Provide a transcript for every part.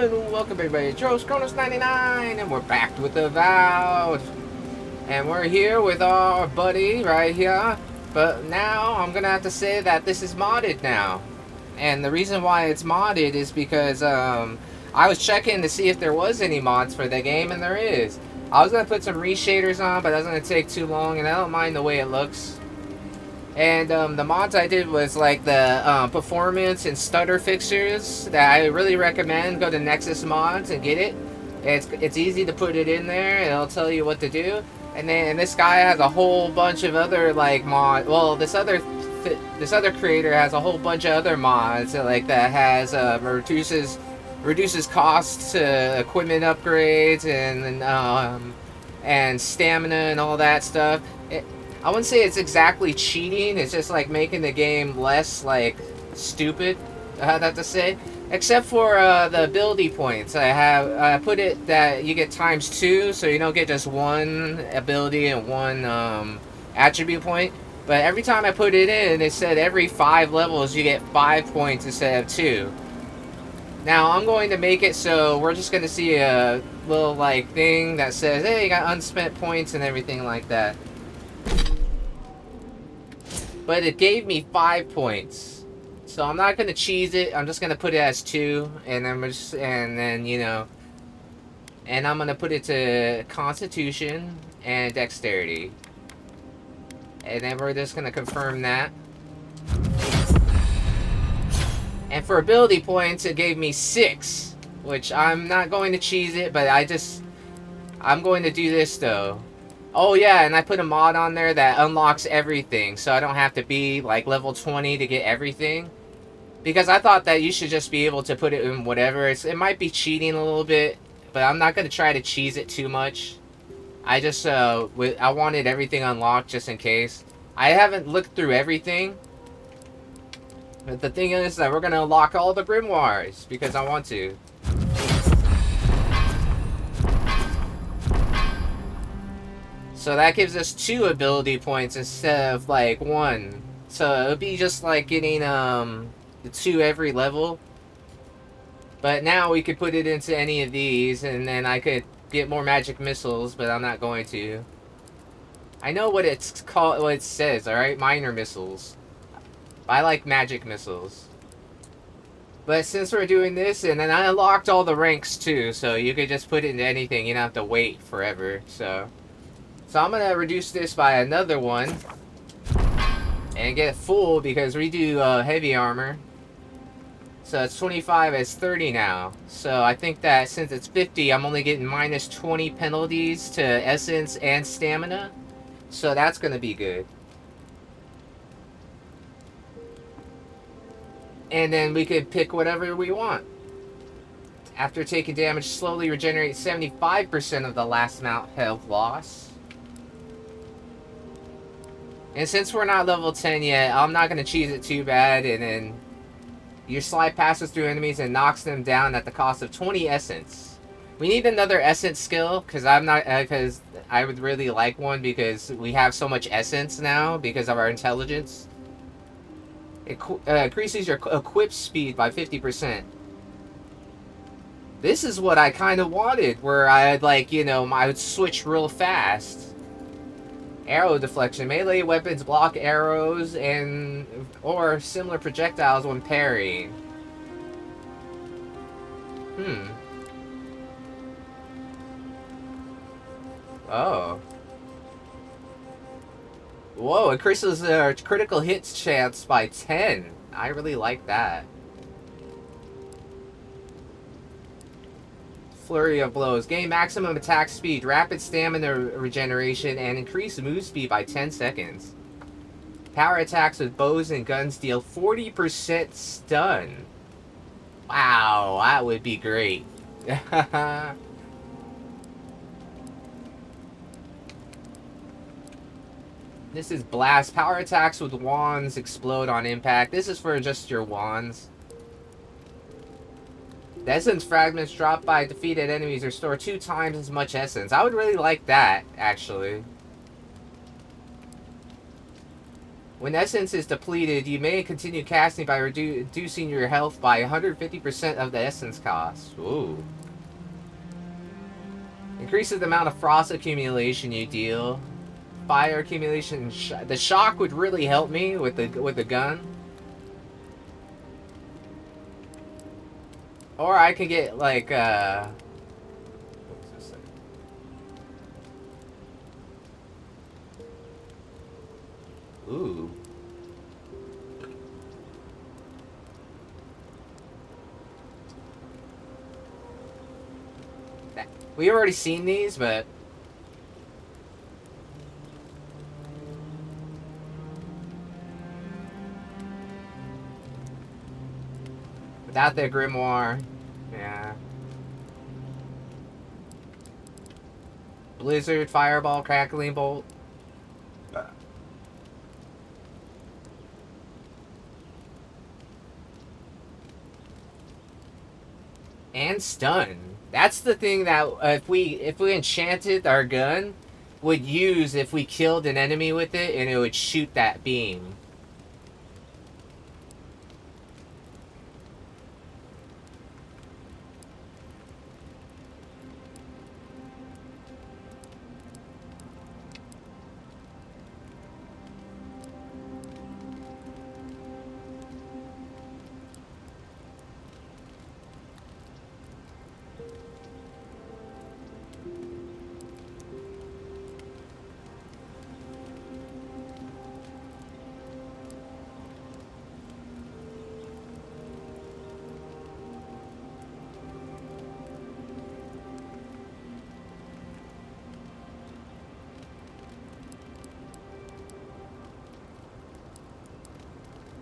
And welcome everybody to Joe's Kronos 99, and we're back with Avowed. And we're here with our buddy right here. But now I'm gonna have to say that this is modded now. And the reason why it's modded is because I was checking to see if there was any mods for the game, and there is. I was gonna put some reshaders on, but that's gonna take too long, and I don't mind the way it looks. And the mods I did was like the performance and stutter fixtures that I really recommend. Go to Nexus Mods and get it. It's easy to put it in there, and it'll tell you what to do. And then this guy has a whole bunch of other like mod. Well, this other creator has a whole bunch of other mods like that has reduces costs to equipment upgrades and stamina and all that stuff. I wouldn't say it's exactly cheating. It's just like making the game less like stupid. How'd that to say? Except for the ability points. I put it that you get ×2, so you don't get just one ability and one attribute point. But every time I put it in, it said every 5 levels you get 5 points instead of 2. Now I'm going to make it so we're just going to see a little like thing that says, hey, you got unspent points and everything like that. But it gave me 5 points, so I'm not gonna cheese it. I'm just gonna put it as 2, and then you know, and I'm gonna put it to Constitution and Dexterity, and then we're just gonna confirm that. And for ability points, it gave me 6, which I'm not going to cheese it, but I'm going to do this though. Oh yeah, and I put a mod on there that unlocks everything, so I don't have to be like level 20 to get everything. Because I thought that you should just be able to put it in whatever. It might be cheating a little bit, but I'm not going to try to cheese it too much. I just, I wanted everything unlocked just in case. I haven't looked through everything. But the thing is that we're going to unlock all the grimoires, because I want to. So that gives us 2 ability points instead of like 1. So it would be just like getting the 2 every level. But now we could put it into any of these, and then I could get more magic missiles, but I'm not going to. I know what it's called, what it says, alright? Minor missiles. I like magic missiles. But since we're doing this, and then I unlocked all the ranks too, so you could just put it into anything. You don't have to wait forever, so I'm going to reduce this by another 1 and get full because we do heavy armor. So it's 25, it's 30 now. So I think that since it's 50, I'm only getting -20 penalties to essence and stamina. So that's going to be good. And then we could pick whatever we want. After taking damage, slowly regenerate 75% of the last amount health loss. And since we're not level 10 yet, I'm not going to cheese it too bad. And then your slide passes through enemies and knocks them down at the cost of 20 essence. We need another essence skill, because I would really like one, because we have so much essence now because of our intelligence. It increases your equip speed by 50%. This is what I kind of wanted, where I'd like, you know, I would switch real fast. Arrow deflection. Melee weapons block arrows or similar projectiles when parrying. Oh. Whoa, increases their critical hits chance by 10. I really like that. Flurry of blows. Gain maximum attack speed, rapid stamina regeneration, and increase move speed by 10 seconds. Power attacks with bows and guns deal 40% stun. Wow, that would be great. This is blast. Power attacks with wands explode on impact. This is for just your wands. The essence fragments dropped by defeated enemies restore 2 times as much essence. I would really like that, actually. When essence is depleted, you may continue casting by reducing your health by 150% of the essence cost. Ooh. Increases the amount of frost accumulation you deal. Fire accumulation. The shock would really help me with the gun. Or I could get like what was this thing? Ooh. We already seen these, but without the grimoire, yeah. Blizzard, fireball, crackling bolt. And stun. That's the thing that if we enchanted our gun, would use if we killed an enemy with it, and it would shoot that beam.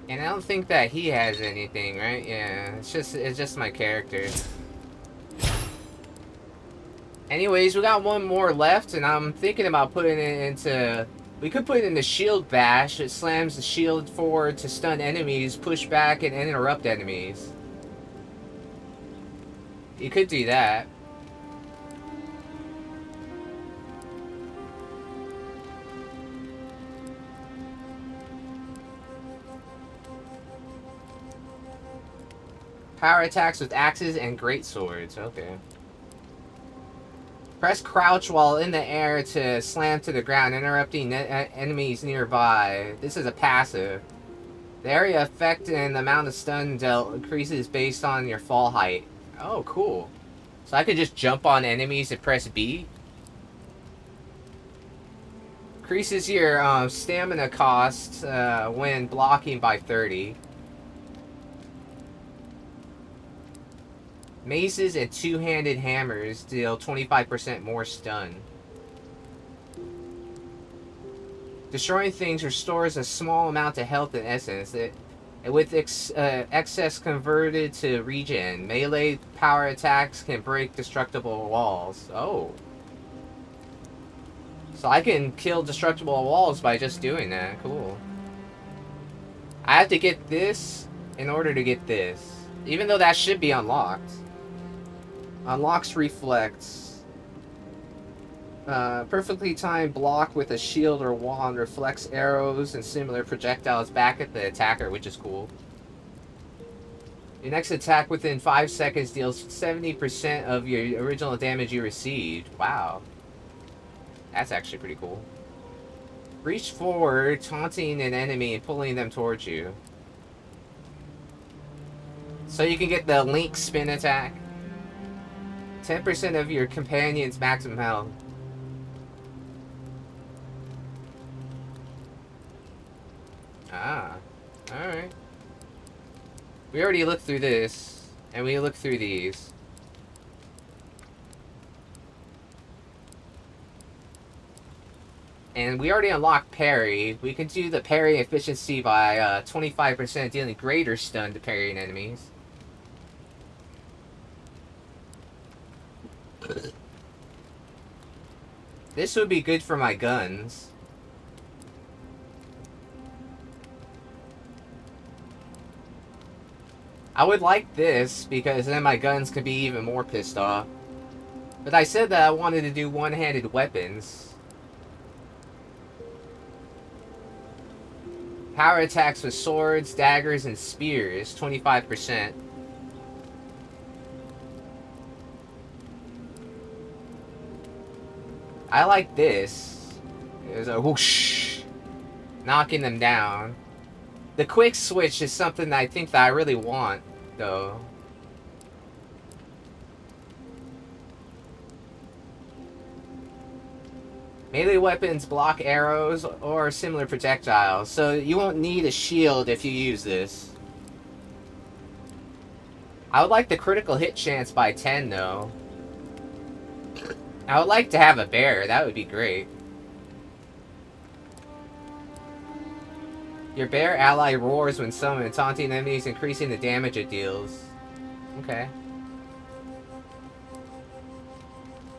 And I don't think that he has anything, right? Yeah, it's just my character. Anyways, we got one more left, and I'm thinking about putting it into... We could put it in the shield bash. It slams the shield forward to stun enemies, push back, and interrupt enemies. You could do that. Power attacks with axes and great swords. Okay. Press crouch while in the air to slam to the ground, interrupting enemies nearby. This is a passive. The area effect and the amount of stun dealt increases based on your fall height. Oh, cool. So I could just jump on enemies and press B? Increases your stamina cost when blocking by 30. Maces and two-handed hammers deal 25% more stun. Destroying things restores a small amount of health and essence. With excess converted to regen. Melee power attacks can break destructible walls. Oh. So I can kill destructible walls by just doing that. Cool. I have to get this in order to get this. Even though that should be unlocked. Unlocks reflex. Perfectly timed block with a shield or wand reflects arrows and similar projectiles back at the attacker, which is cool. Your next attack within 5 seconds deals 70% of your original damage you received. Wow. That's actually pretty cool. Reach forward, taunting an enemy and pulling them towards you. So you can get the Link spin attack. 10% of your companion's maximum health. Ah, alright. We already looked through this, and we looked through these. And we already unlocked parry. We can do the parry efficiency by 25%, dealing greater stun to parrying enemies. This would be good for my guns. I would like this, because then my guns could be even more pissed off. But I said that I wanted to do one-handed weapons. Power attacks with swords, daggers, and spears, 25%. I like this. There's a whoosh, knocking them down. The quick switch is something that I think that I really want, though. Melee weapons block arrows or similar projectiles, so you won't need a shield if you use this. I would like the critical hit chance by 10, though. I would like to have a bear, that would be great. Your bear ally roars when summoned, taunting enemies, increasing the damage it deals. Okay.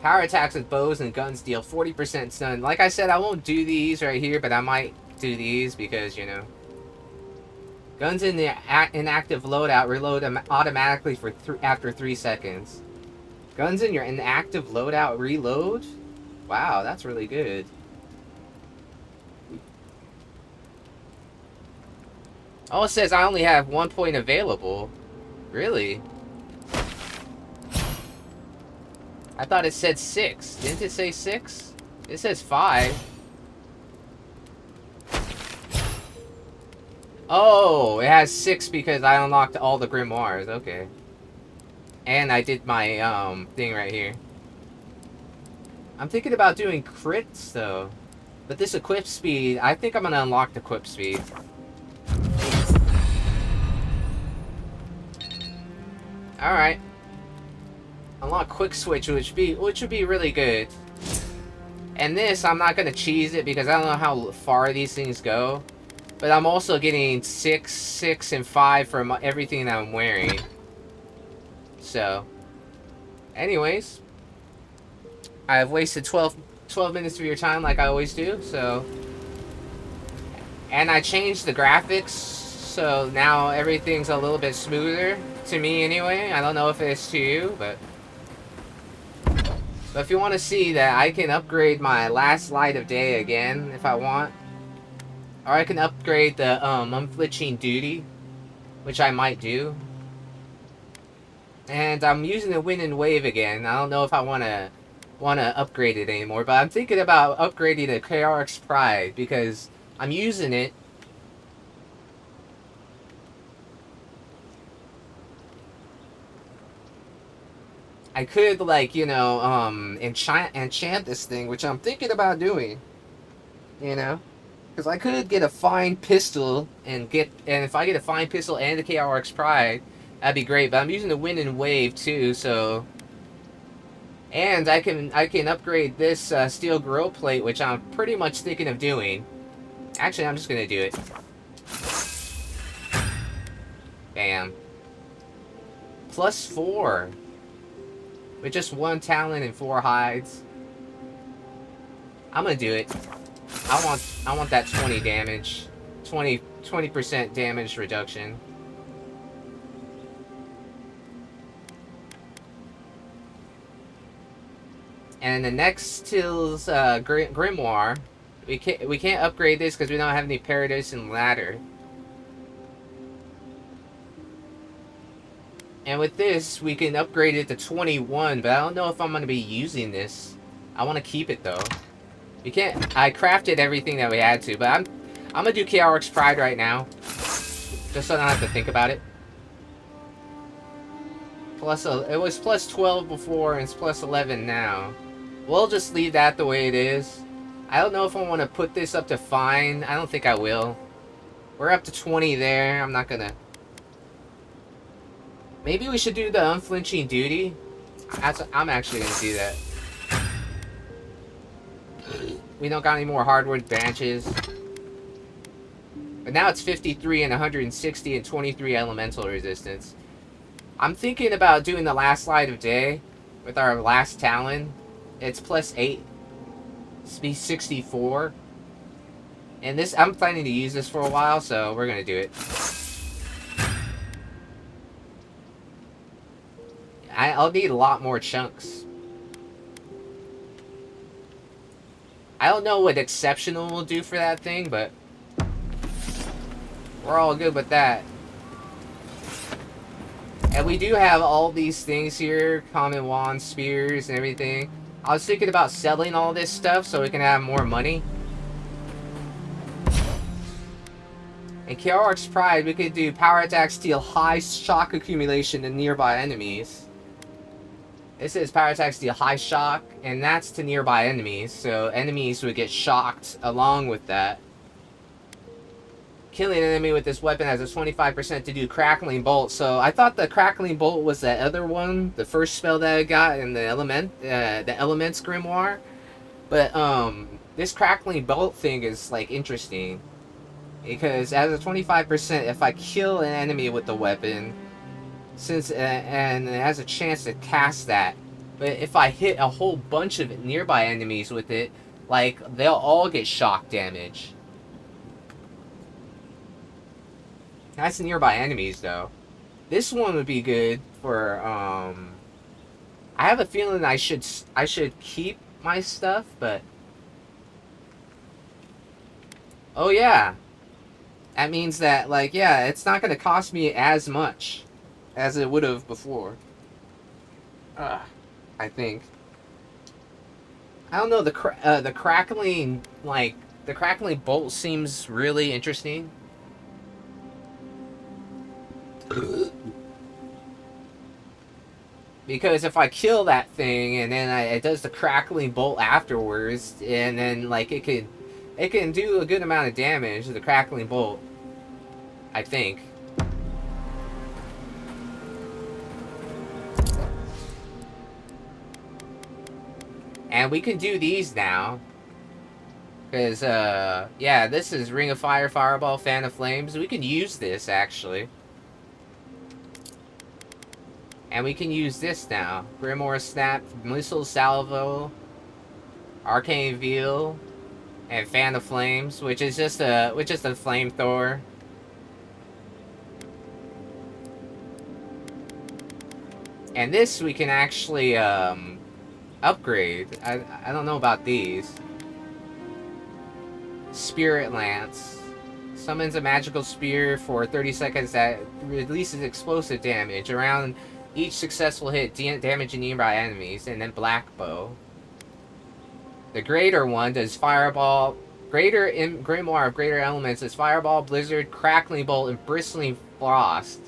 Power attacks with bows and guns deal 40% stun. Like I said, I won't do these right here, but I might do these because, you know. Guns in the inactive loadout reload automatically for after 3 seconds. Guns in your inactive loadout reload? Wow, that's really good. Oh, it says I only have 1 point available. Really? I thought it said 6. Didn't it say 6? It says 5. Oh, it has 6 because I unlocked all the grimoires. Okay. And I did my thing right here. I'm thinking about doing crits though. But this equip speed, I think I'm gonna unlock the equip speed. Alright. Unlock quick switch, which would be really good. And this, I'm not gonna cheese it because I don't know how far these things go. But I'm also getting 6, 6, and 5 from everything that I'm wearing. So, anyways, I've wasted 12 minutes of your time like I always do. So, and I changed the graphics, so now everything's a little bit smoother to me anyway. I don't know if it's to you, but if you want to see that, I can upgrade my last light of day again if I want. Or I can upgrade the unflinching duty, which I might do. And I'm using the wind and wave again. I don't know if I wanna upgrade it anymore, but I'm thinking about upgrading the KRX Pride because I'm using it. I could, like, you know, enchant this thing, which I'm thinking about doing. You know? Because I could get a fine pistol and if I get a fine pistol and the KRX Pride, that'd be great. But I'm using the wind and wave too, so. And I can upgrade this steel grill plate, which I'm pretty much thinking of doing. Actually, I'm just gonna do it. Bam. +4. With just 1 talent and 4 hides. I'm gonna do it. I want that 20 damage. 20% damage reduction. And the next Till's Grimoire, we can't upgrade this because we don't have any Paradise and Ladder. And with this, we can upgrade it to 21, but I don't know if I'm going to be using this. I want to keep it though. You can't. I crafted everything that we had to, but I'm gonna do KRX Pride right now, just so I don't have to think about it. It was +12 before, and it's +11 now. We'll just leave that the way it is. I don't know if I want to put this up to fine. I don't think I will. We're up to 20 there. I'm not gonna. Maybe we should do the unflinching duty. I'm actually gonna do that. We don't got any more hardwood branches. But now it's 53 and 160 and 23 elemental resistance. I'm thinking about doing the last light of day with our last talon. It's +8. It's be 64. And this, I'm planning to use this for a while, so we're gonna do it. I'll need a lot more chunks. I don't know what exceptional will do for that thing, but We're all good with that. And we do have all these things here, common wands, spears, and everything. I was thinking about selling all this stuff so we can have more money. In KRX Pride, we could do power attacks deal high shock accumulation to nearby enemies. This is power attacks deal high shock, and that's to nearby enemies, so enemies would get shocked along with that. Killing an enemy with this weapon has a 25% to do Crackling Bolt. So I thought the Crackling Bolt was the other one, the first spell that I got in the Elements Grimoire. But this Crackling Bolt thing is like interesting because as a 25%, if I kill an enemy with the weapon, since and it has a chance to cast that. But if I hit a whole bunch of nearby enemies with it, like they'll all get shock damage. That's nearby enemies, though. This one would be good for, I have a feeling I should keep my stuff, but... Oh, yeah. That means that, like, yeah, it's not going to cost me as much as it would have before. I think. I don't know, the crackling, like, the crackling bolt seems really interesting. Because if I kill that thing and then it does the crackling bolt afterwards, and then like it can do a good amount of damage, the crackling bolt, I think. And we can do these now. Because, yeah, this is Ring of Fire, Fireball, Fan of Flames. We can use this, actually. And we can use this now. Grimoire Snap, Missile Salvo, Arcane Veil, and Fan of Flames, which is just a flamethrower. And this we can actually upgrade. I don't know about these. Spirit Lance. Summons a magical spear for 30 seconds that releases explosive damage around each successful hit, damaging nearby enemies. And then Black Bow. The greater one does Fireball. Grimoire of Greater Elements does Fireball, Blizzard, Crackling Bolt, and Bristling Frost.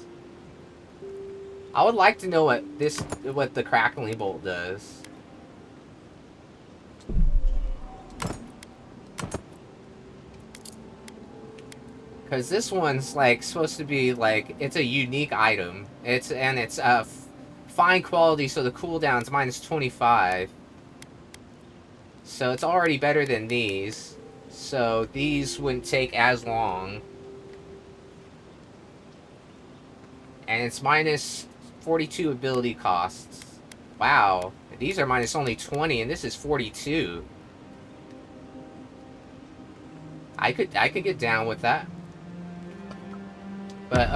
I would like to know what the Crackling Bolt does. Because this one's like supposed to be like, it's a unique item. It's fine quality, so the cooldown's minus 25. So it's already better than these. So these wouldn't take as long. And it's minus 42 ability costs. Wow. These are minus only 20 and this is 42. I could get down with that. But,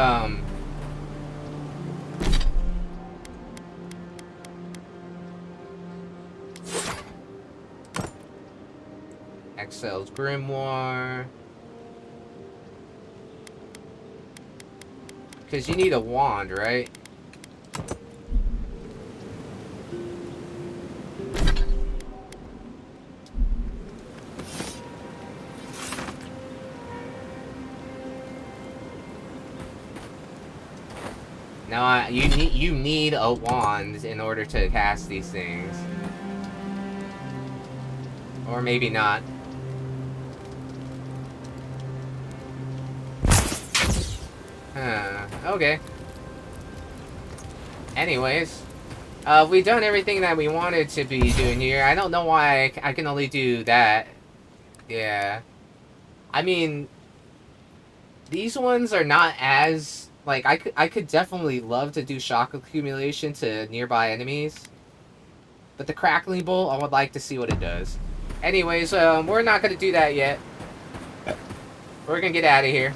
Excel's Grimoire. Because you need a wand, right? No, you need a wand in order to cast these things. Or maybe not. Okay. Anyways. We've done everything that we wanted to be doing here. I don't know why I can only do that. Yeah. I mean, these ones are not as... Like, I could definitely love to do shock accumulation to nearby enemies. But the Crackling Bolt, I would like to see what it does. Anyways, we're not going to do that yet. We're going to get out of here.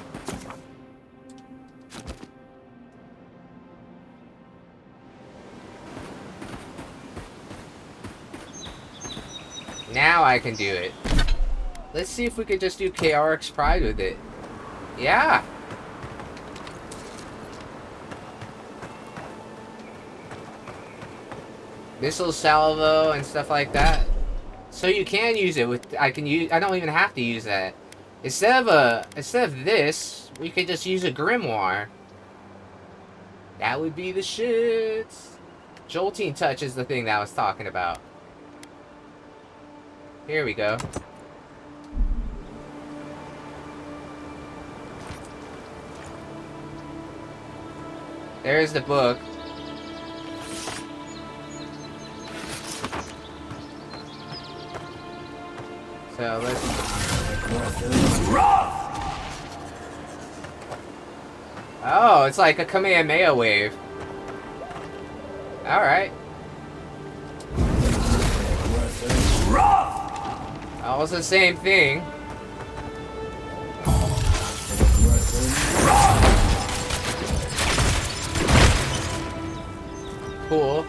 Now I can do it. Let's see if we could just do KRX Pride with it. Yeah! missile salvo and stuff like that. So you can use it with. I don't even have to use that. Instead of this, we could just use a grimoire. That would be the shit. Jolting touch is the thing that I was talking about. Here we go. There's the book. So let's... Oh, it's like a Kamehameha wave. Alright. Almost the same thing. Cool.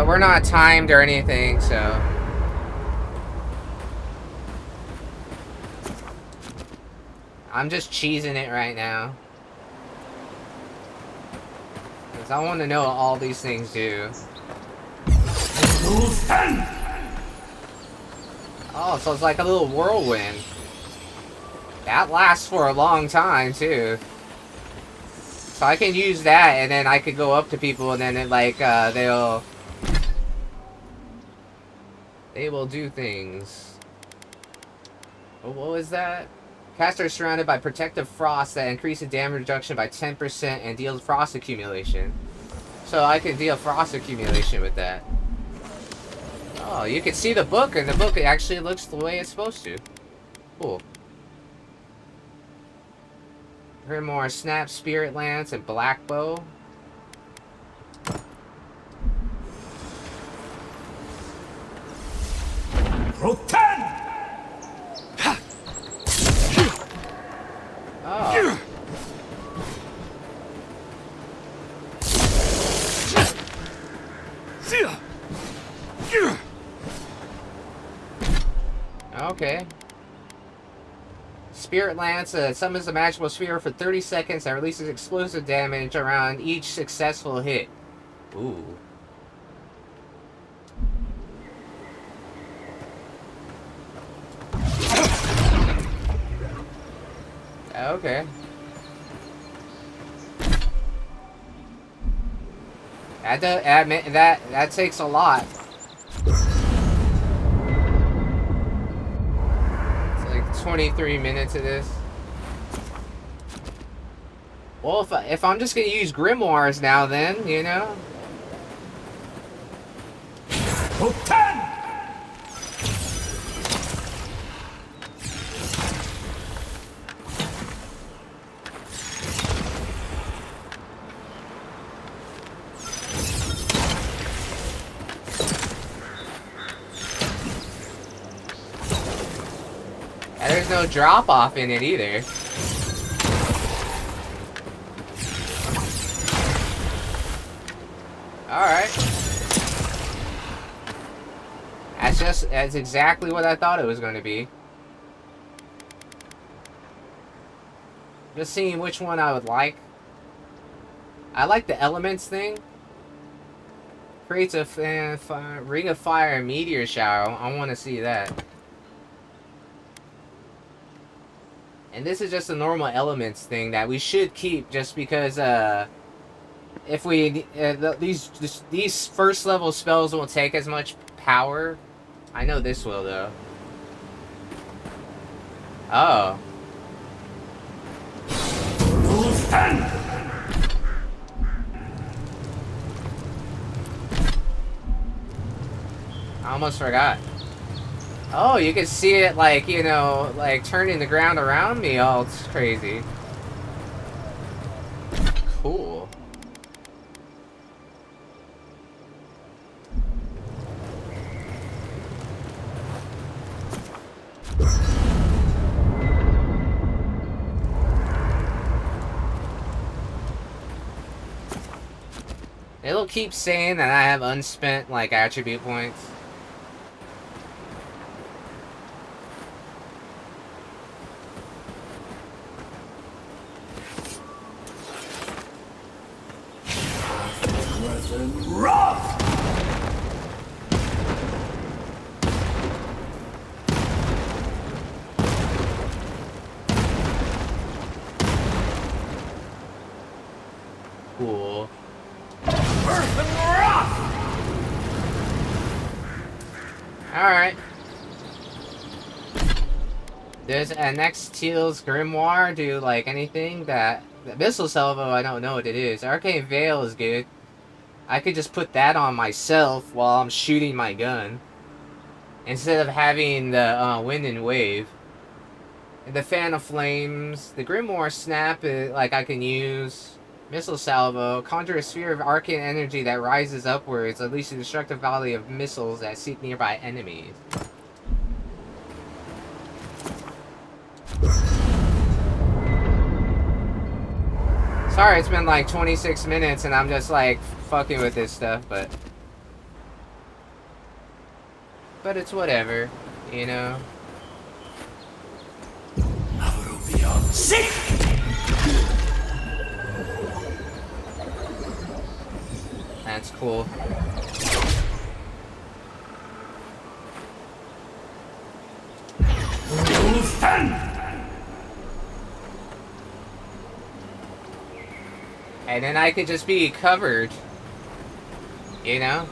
We're not timed or anything, so... I'm just cheesing it right now. Because I want to know what all these things do. Oh, so it's like a little whirlwind. That lasts for a long time, too. So I can use that, and then I could go up to people, and then it, like, they will do things. Oh, what was that? Caster is surrounded by protective frost that increases damage reduction by 10% and deals frost accumulation. So I can deal frost accumulation with that. Oh, you can see the book, and the book actually looks the way it's supposed to. Cool. Grimoire, Snap, Spirit Lance, and Black Bow. Rotan! Oh. Okay. Spirit Lance summons a magical sphere for 30 seconds and releases explosive damage around each successful hit. Ooh. Okay. That takes a lot. It's like 23 minutes of this. Well, if I'm just gonna use grimoires now, then you know. There's no drop off in it either. Alright. That's exactly what I thought it was going to be. Just seeing which one I would like. I like the elements thing. Creates a ring of fire and meteor shower. I want to see that. And this is just a normal elements thing that we should keep just because if we these first level spells won't take as much power. I know this will though. Oh. I almost forgot. Oh, you can see it like, you know, like turning the ground around me all crazy. Cool. It'll keep saying that I have unspent, like, attribute points. Rough! Cool. Earth and rough! Alright. Does a next Teal's Grimoire do, like, anything that... The Missile Salvo, I don't know what it is. Arcane Veil is good. I could just put that on myself while I'm shooting my gun. Instead of having the Wind and Wave. The Fan of Flames. The Grimoire Snap, like, I can use. Missile Salvo. Conjure a sphere of arcane energy that rises upwards. Unleash a destructive volley of missiles that seek nearby enemies. Sorry, it's been like 26 minutes and I'm just like fucking with this stuff, but it's whatever, you know? Sick! That's cool. And then I could just be covered, you know?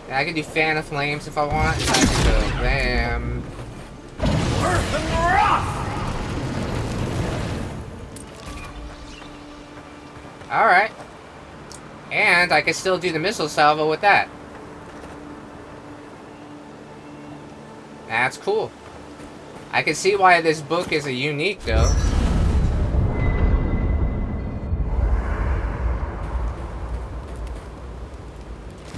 And I could do Fan of Flames if I want. I can go bam. Earth and rough! Alright. And I can still do the Missile Salvo with that. That's cool. I can see why this book is a unique, though.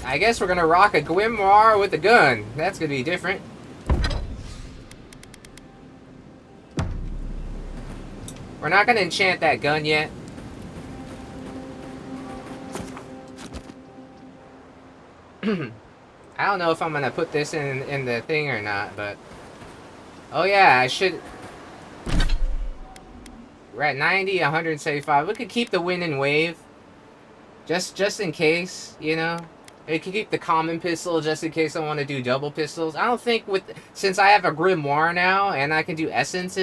I guess we're gonna rock a Grimoire with a gun. That's gonna be different. We're not gonna enchant that gun yet. I don't know if I'm gonna put this in the thing or not, but... Oh yeah, I should... We're at 90, 175. We could keep the Wind and Wave. Just in case, you know? It can keep the common pistol just in case I want to do double pistols. I don't think since I have a Grimoire now and I can do essence,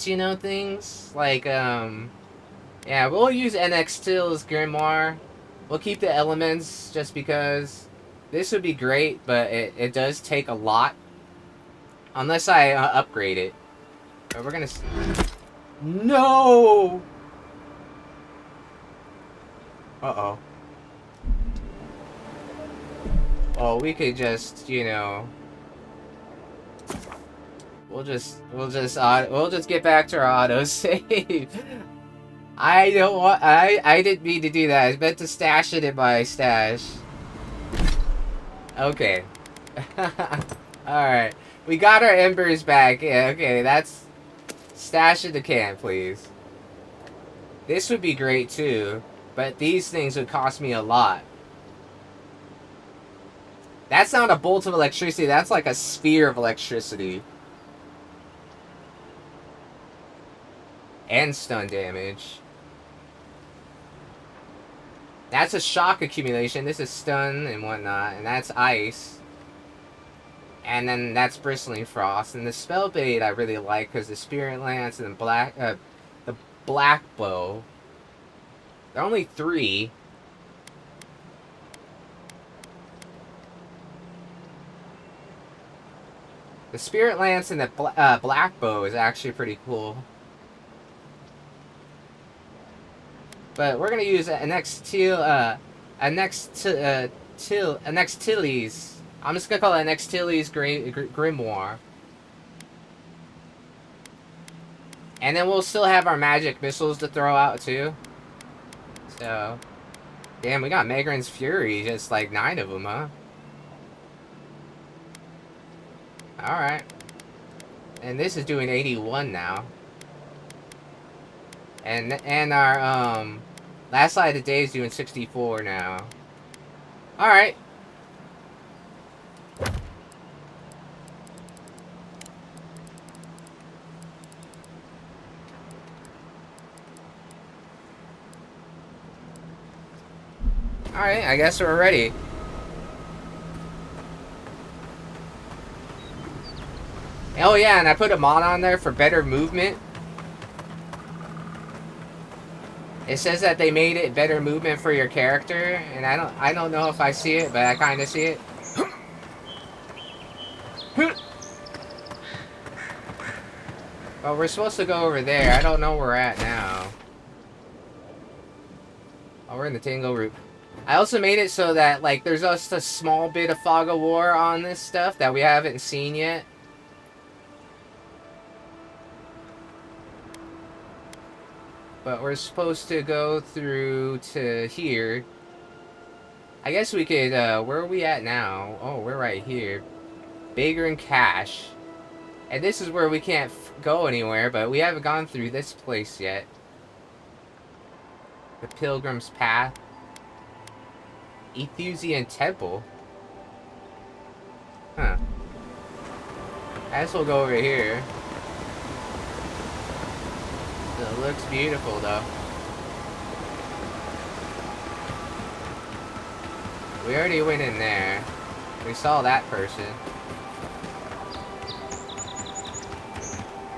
you know, things like yeah, we'll use NX Till's Grimoire. We'll keep the elements just because this would be great, but it does take a lot unless I upgrade it. But we're gonna no. Uh-oh. Oh, we could just, you know, we'll just get back to our auto save. I don't want, I didn't mean to do that. I meant to stash it in my stash. Okay. Alright. We got our embers back. Yeah, okay, that's stash in the can, please. This would be great too, but these things would cost me a lot. That's not a bolt of electricity, that's like a sphere of electricity. And stun damage. That's a shock accumulation, this is stun and whatnot, and that's ice. And then that's Bristling Frost. And the Spell Bait I really like because the Spirit Lance and the Black Bow. They're only 3. The Spirit Lance and the Black Bow is actually pretty cool. But we're gonna use an Tilly's. I'm just gonna call it an Tilly's Grimoire. And then we'll still have our magic missiles to throw out too. So, damn, we got Megran's Fury, just like 9 of them, huh? Alright. And this is doing 81 now. And our Last light of the day is doing 64 now. Alright. Alright, I guess we're ready. Oh yeah, and I put a mod on there for better movement. It says that they made it better movement for your character, and I don't know if I see it, but I kind of see it. Well, we're supposed to go over there. I don't know where we're at now. Oh, we're in the Tango route. I also made it so that, like, there's just a small bit of fog of war on this stuff that we haven't seen yet. But we're supposed to go through to here. I guess we could, where are we at now? Oh, we're right here. Baker and Cash. And this is where we can't go anywhere, but we haven't gone through this place yet. The Pilgrim's Path. Ethusian Temple? Huh. I guess we'll go over here. It looks beautiful, though. We already went in there. We saw that person.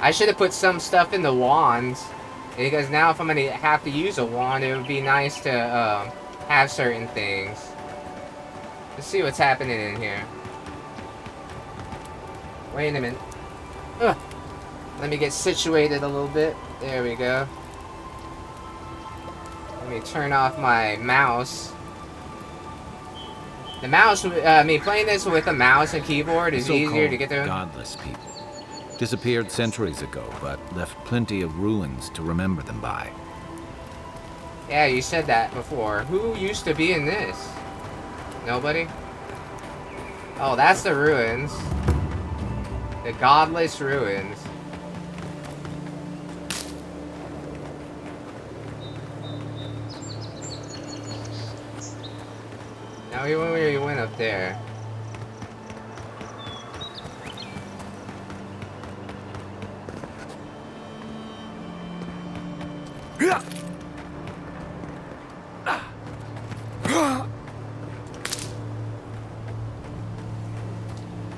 I should have put some stuff in the wands, because now if I'm going to have to use a wand, it would be nice to have certain things. Let's see what's happening in here. Wait a minute. Ugh. Let me get situated a little bit. There we go. Let me turn off my mouse. The mouse, playing this with a mouse and keyboard is easier to get through. Godless people disappeared centuries ago, but left plenty of ruins to remember them by. Yeah, you said that before. Who used to be in this? Nobody? Oh, that's the ruins. The godless ruins. Now we went up there.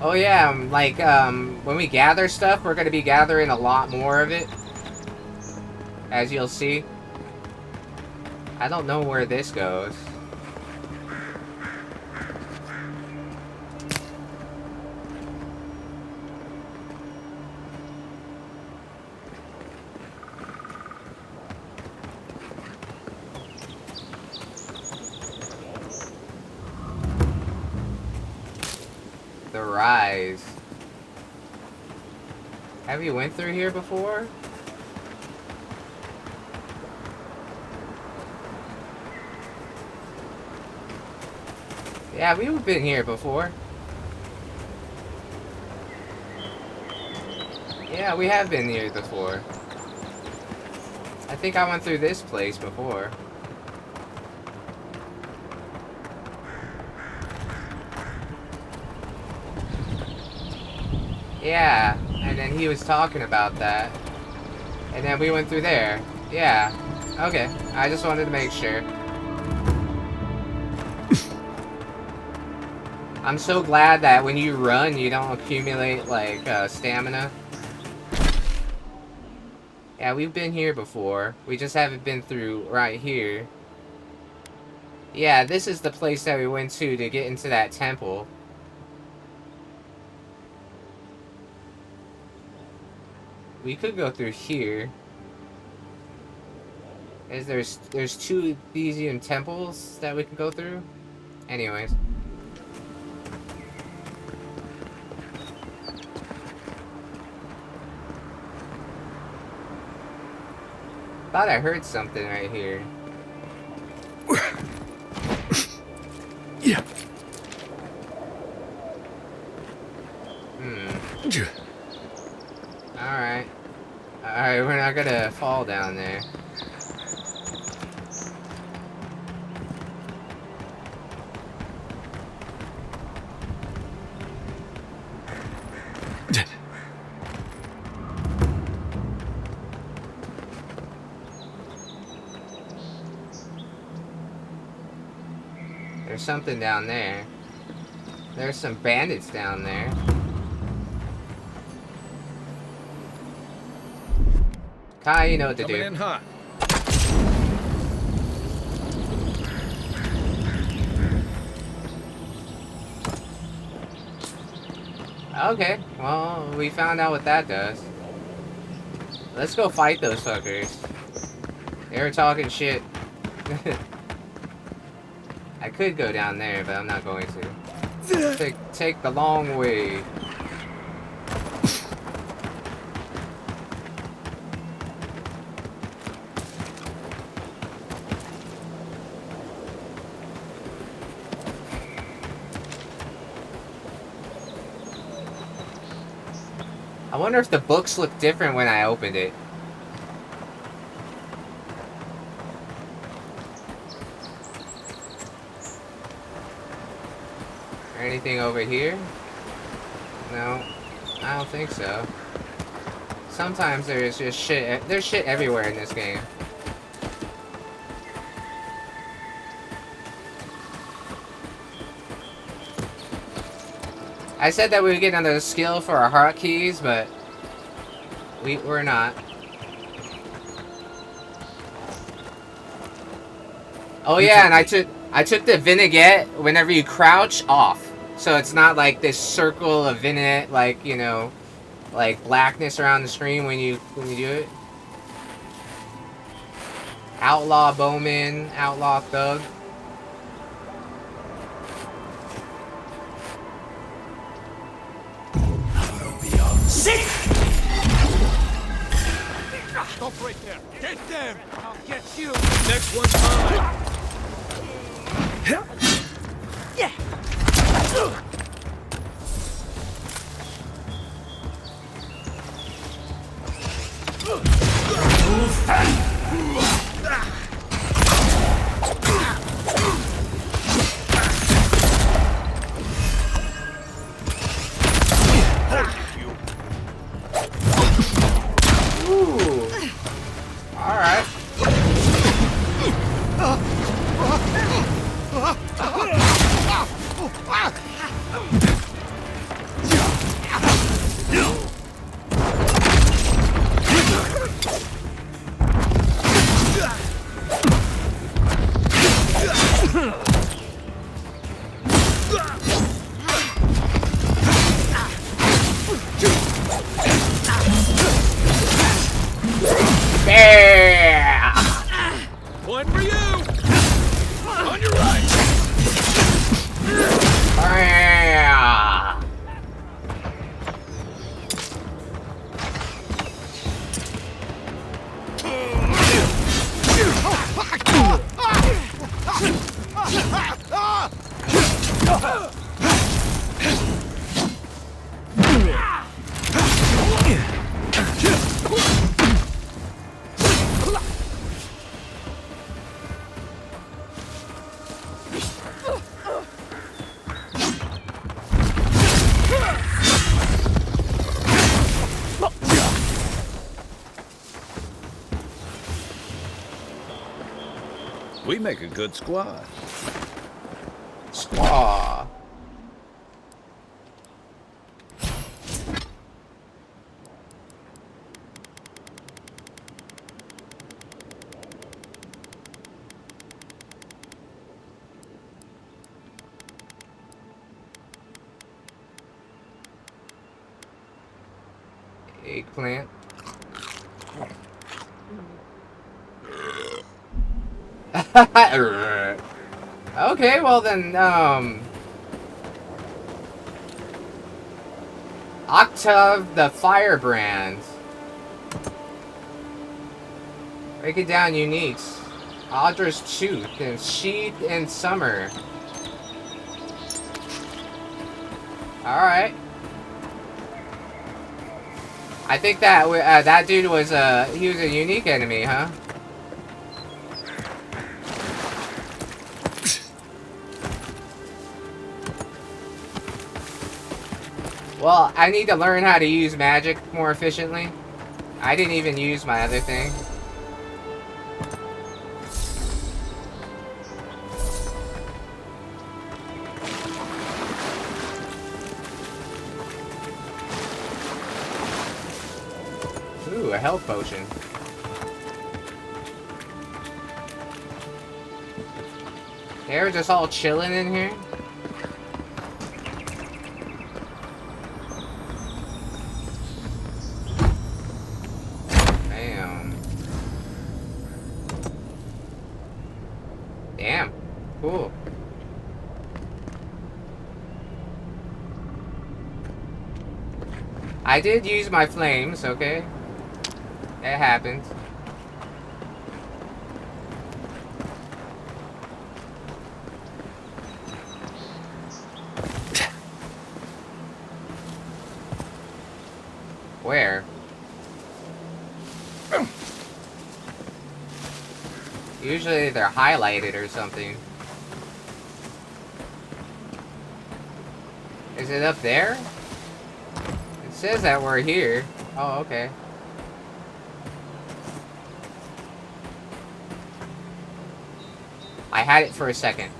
Oh yeah, like, when we gather stuff, we're gonna be gathering a lot more of it. As you'll see. I don't know where this goes. The Rise. Have you went through here before? Yeah, we've been here before. Yeah, we have been here before. I think I went through this place before. Yeah, and then he was talking about that. And then we went through there. Yeah. Okay. I just wanted to make sure. I'm so glad that when you run, you don't accumulate, like, stamina. Yeah, we've been here before. We just haven't been through right here. Yeah, this is the place that we went to get into that temple. We could go through here. There's two Elysian temples that we can go through. Anyways. Thought I heard something right here. Yeah. Alright. Alright, we're not gonna fall down there. There's something down there. There's some bandits down there. Kai, you know what to do. Coming in hot. Okay, well, we found out what that does. Let's go fight those fuckers. They were talking shit. I could go down there, but I'm not going to. Take the long way. I wonder if the books look different when I opened it. Anything over here? No, I don't think so. Sometimes there's just shit. There's shit everywhere in this game. I said that we would get another skill for our hotkeys, but we're not. Oh yeah, and I took the vignette whenever you crouch off. So it's not like this circle of vignette, like, you know, like blackness around the screen when you do it. Outlaw Bowman, Outlaw Thug. Sick! Stop right there. Get them! I'll get you. Next one's mine. Yeah. Ooh. All right. One for you! On your right! We make a good squad. Squaw. Eggplant. Okay, well then, Octav the Firebrand. Break it down, uniques. Audra's Tooth and Sheath in Summer. Alright. I think that that dude was he was a unique enemy, huh? Well, I need to learn how to use magic more efficiently. I didn't even use my other thing. Ooh, a health potion. They're just all chilling in here. Damn. Damn. Cool. I did use my flames, okay? It happens. Where? Usually they're highlighted or something. Is it up there? It says that we're here. Oh, okay. I had it for a second.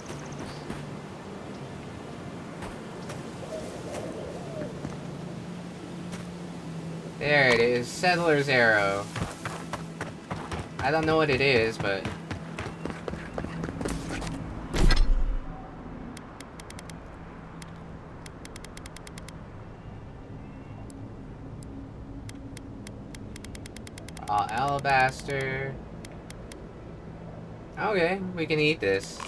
There it is. Settler's Arrow. I don't know what it is, but... alabaster. Okay, we can eat this.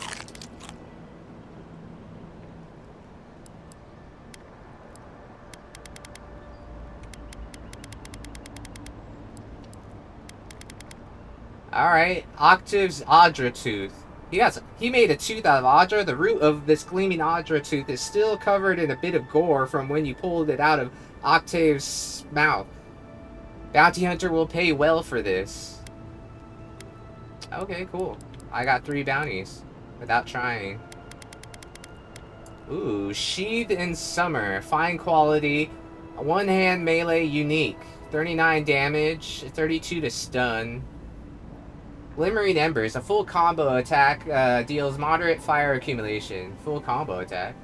Alright, Octav's Audra tooth. He made a tooth out of Audra. The root of this gleaming Audra tooth is still covered in a bit of gore from when you pulled it out of Octave's mouth. Bounty Hunter will pay well for this. Okay, cool. I got 3 bounties without trying. Ooh, Sheathed in Summer. Fine quality. One-hand melee unique. 39 damage. 32 to stun. Glimmering Embers. A full combo attack deals moderate fire accumulation. Full combo attack.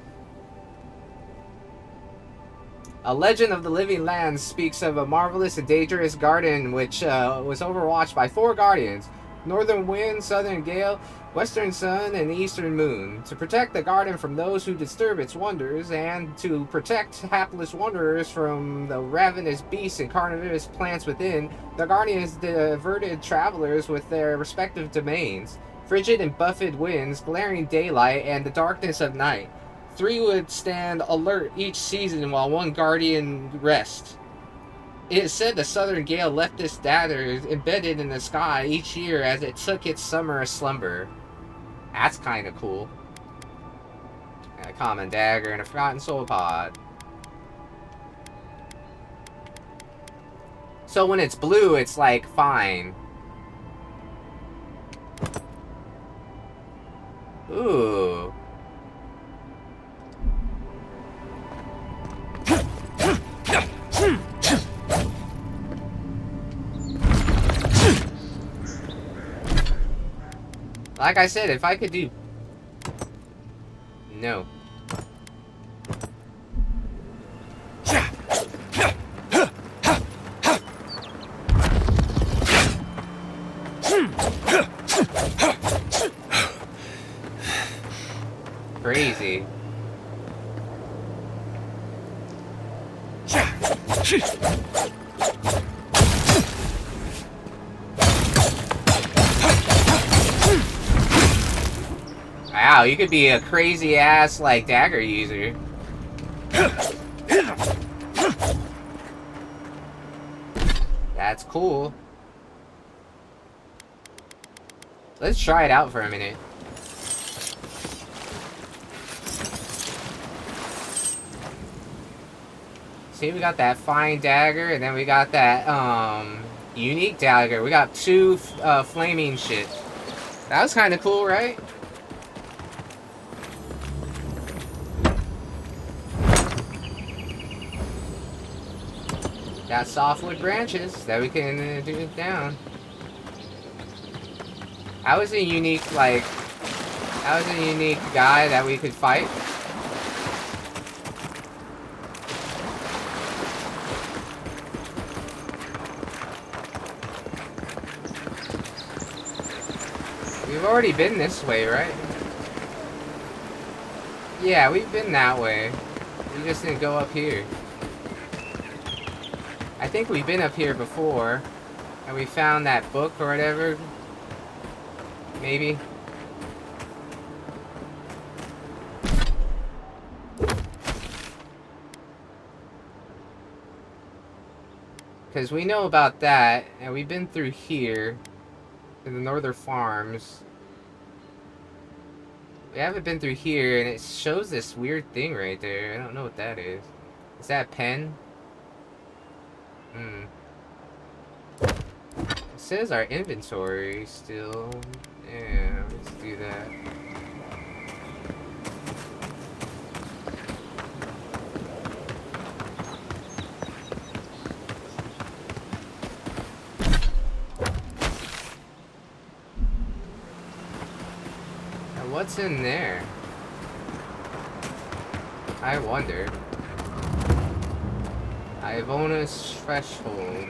A Legend of the Living Lands speaks of a marvelous and dangerous garden which was overwatched by 4 guardians. Northern Wind, Southern Gale, Western Sun, and Eastern Moon. To protect the garden from those who disturb its wonders, and to protect hapless wanderers from the ravenous beasts and carnivorous plants within, the guardians diverted travelers with their respective domains. Frigid and buffeted winds, glaring daylight, and the darkness of night. 3 would stand alert each season while 1 guardian rests. It is said the Southern Gale left this dagger embedded in the sky each year as it took its summer slumber. That's kind of cool. And a common dagger and a forgotten soul pod. So when it's blue, it's like fine. Ooh. Like I said, if I could do... No. Crazy. Wow, you could be a crazy ass like dagger user. That's cool. Let's try it out for a minute. See, we got that fine dagger, and then we got that unique dagger. We got 2 flaming shit. That was kind of cool, right? Got softwood branches that we can do down. I was a unique, like... I was a unique guy that we could fight. We've already been this way, right? Yeah, we've been that way. We just didn't go up here. I think we've been up here before. And we found that book or whatever. Maybe. Because we know about that, and we've been through here, in the Northern Farms. We haven't been through here, and it shows this weird thing right there. I don't know what that is. Is that a pen? It says our inventory still. Yeah, let's do that. What's in there? I wonder. Ivonus threshold.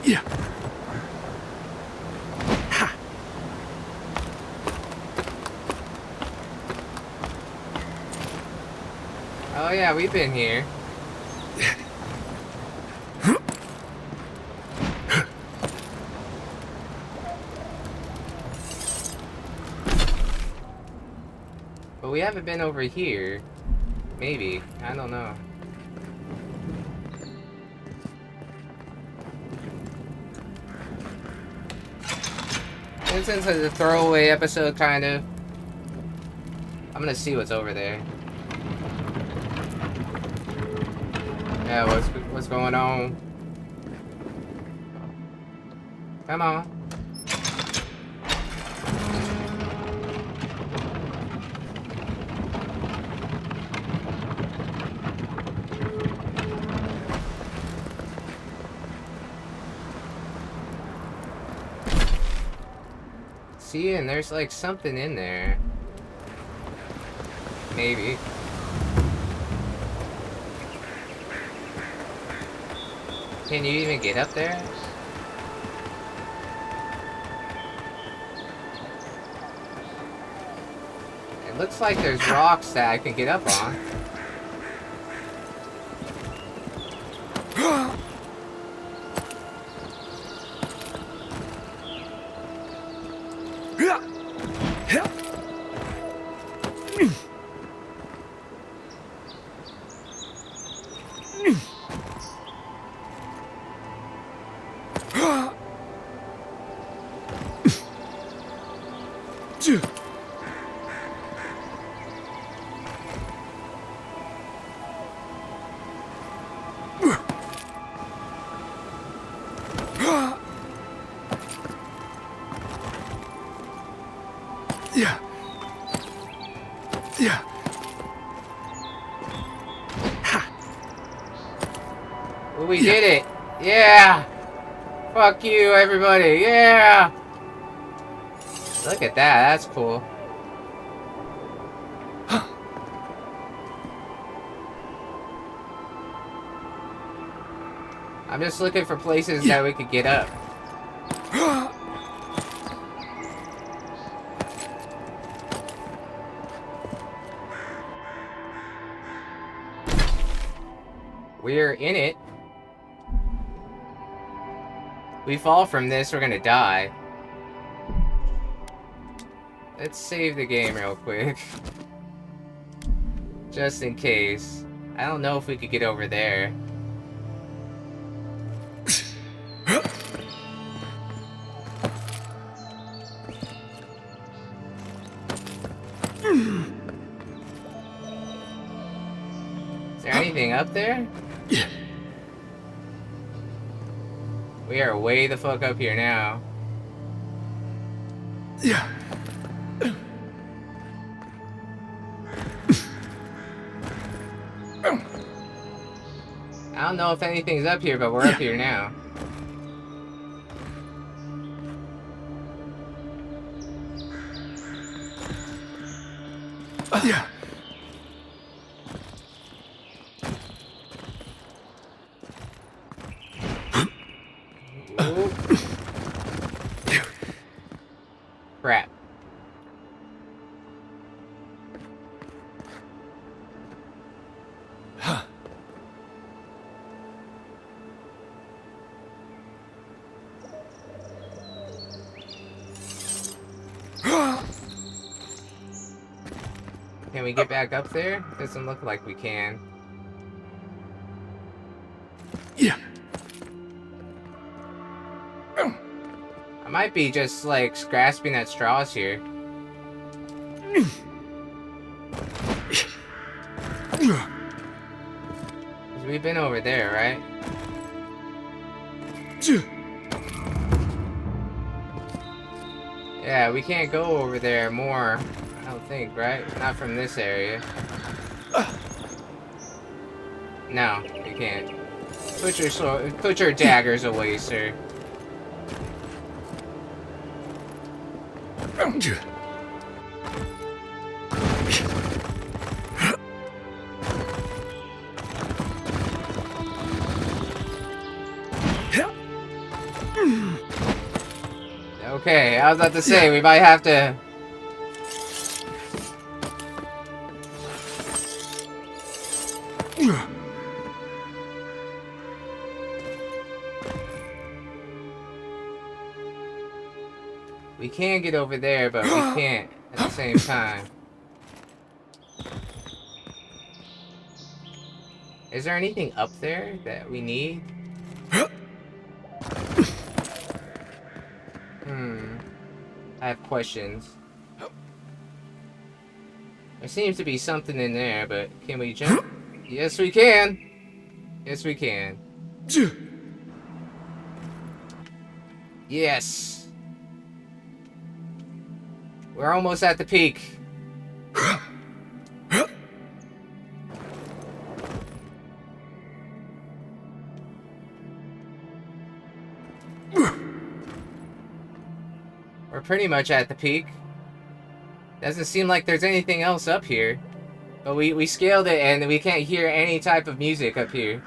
Yeah. Ha. Oh yeah, we've been here. But we haven't been over here. Maybe. I don't know. And since it's a throwaway episode, kind of, I'm gonna see what's over there. Yeah, what's going on? Come on. See, and there's like something in there. Maybe. Can you even get up there? It looks like there's rocks that I can get up on. Yeah. Yeah. Ha. Well, we did it. Yeah. Fuck you, everybody. Yeah. Look at that. That's cool. I'm just looking for places that we could get up. We're in it. We fall from this, we're gonna die. Let's save the game real quick. Just in case. I don't know if we could get over there. Is there anything up there? Yeah. We are way the fuck up here now. Yeah. I don't know if anything's up here, but we're up here now. Yeah. Ooh. Can we get back up there? Doesn't look like we can. Yeah. I might be just like grasping at straws here. 'Cause we've been over there, right? Yeah, we can't go over there more. I don't think, right? Not from this area. No, you can't. Put your daggers away, sir. Okay, I was about to say, we might have to... We can get over there, but we can't at the same time. Is there anything up there that we need? I have questions. There seems to be something in there, but can we jump? Yes, we can. Yes, we can. Yes. We're almost at the peak. We're pretty much at the peak. Doesn't seem like there's anything else up here. But we scaled it and we can't hear any type of music up here.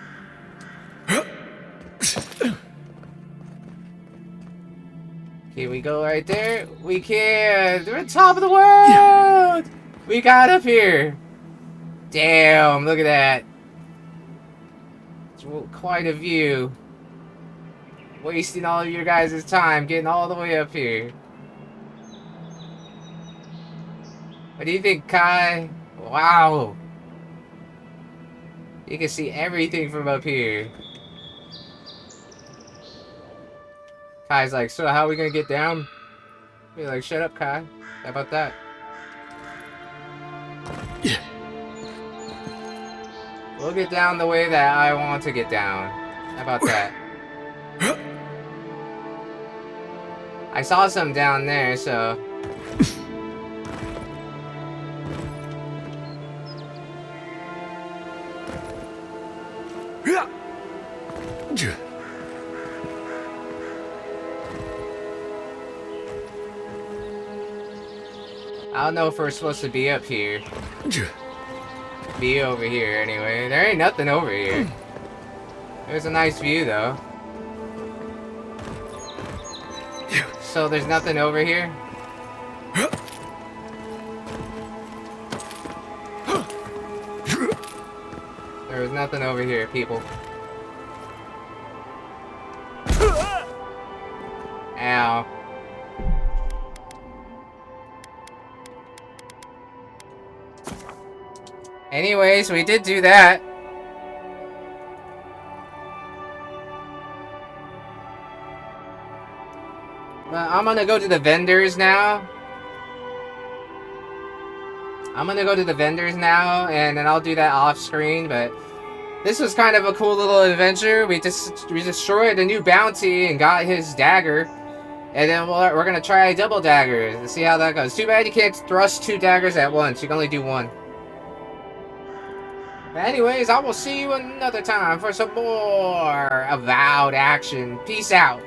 Can we go right there? We can! We're on top of the world! We got up here! Damn, look at that. It's quite a view. Wasting all of your guys' time getting all the way up here. What do you think, Kai? Wow. You can see everything from up here. Kai's like, so how are we gonna get down? Be like, shut up, Kai. How about that? We'll get down the way that I want to get down. How about that? I saw some down there, so... I don't know if we're supposed to be up here. Be over here, anyway. There ain't nothing over here. There's a nice view, though. So there's nothing over here? There was nothing over here, people. Ow. Anyways, we did do that. I'm gonna go to the vendors now. And then I'll do that off screen, but this was kind of a cool little adventure. We destroyed a new bounty and got his dagger. And then we're gonna try a double dagger and see how that goes. Too bad you can't thrust 2 daggers at once. You can only do 1. But anyways, I will see you another time for some more Avowed action. Peace out.